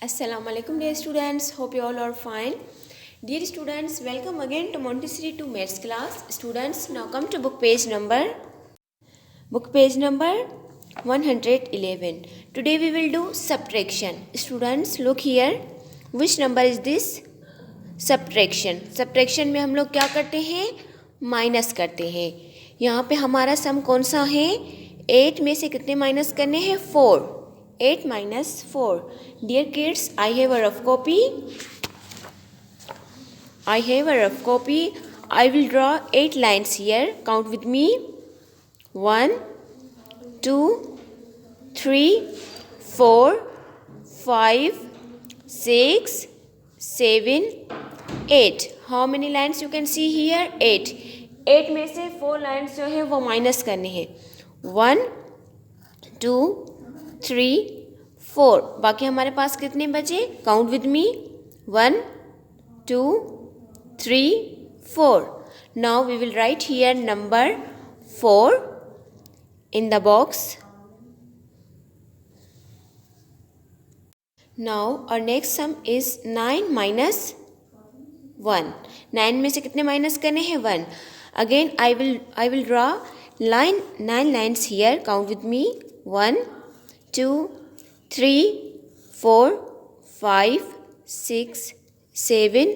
Assalamu alaikum dear students, hope you all are fine. Dear students, welcome again to Montessori 2 maths class. Students, now come to book page number 111. Today we will do subtraction. Students, look here. Which number is this? Subtraction. Subtraction में हम लोग क्या करते हैं? Minus करते हैं. यहाँ पे हमारा सम कौन सा है? 8 में से कितने माइनस करने हैं? 4. 8 minus 4. Dear kids, I have a rough copy. I will draw 8 lines here. Count with me. 1, 2, 3, 4, 5, 6, 7, 8. How many lines you can see here? 8. 8 में से 4 lines जो है वो माइनस करने हैं. 1, 2, 3, 4. बाकी हमारे पास कितने बचे? Count with me. 1, 2, 3, 4. Now we will write here number 4 in the box. Now our next sum is 9 minus 1. 9 में से कितने माइनस करने हैं? 1. Again I will draw 9 lines here. Count with me. 1, 2, 3, 4, 5, 6, 7,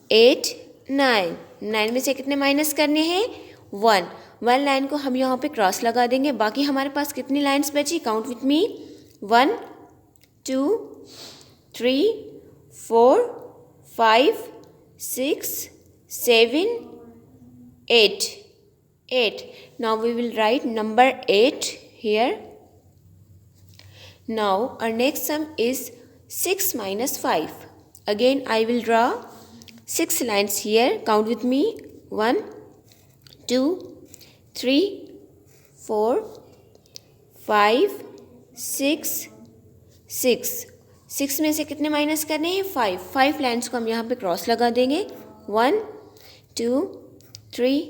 8, 9. 9 में से कितने माइनस करने हैं? 1. 1 लाइन को हम यहाँ पे क्रॉस लगा देंगे. बाकी हमारे पास कितनी लाइन्स बची? Count with me. 1, 2, 3, 4, 5, 6, 7, 8. 8. Now we will write number 8 here. Now our next sum is 6 minus 5. Again I will draw 6 lines here. Count with me. 1, 2, 3, 4, 5, 6, 6. 6 में से कितने माइनस करने हैं? 5. 5 लाइन्स को हम यहाँ पे क्रॉस लगा देंगे. 1, 2, 3,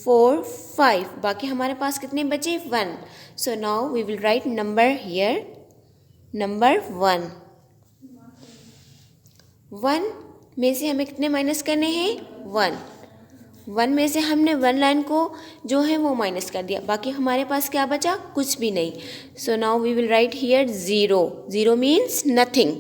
4, 5. बाकी हमारे पास कितने बचे? 1. So now we will write number here. Number 1. 1 में से हमें कितने माइनस करने हैं? 1. 1 में से हमने 1 लाइन को जो है वो माइनस कर दिया. बाकी हमारे पास क्या बचा? कुछ भी नहीं. So now we will write here 0. 0 means nothing.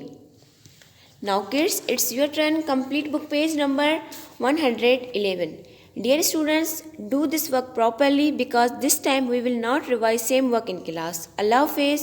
Now kids, it's your turn. Complete book page number 111. Dear students, do this work properly because this time we will not revise same work in class. Allah Hafiz.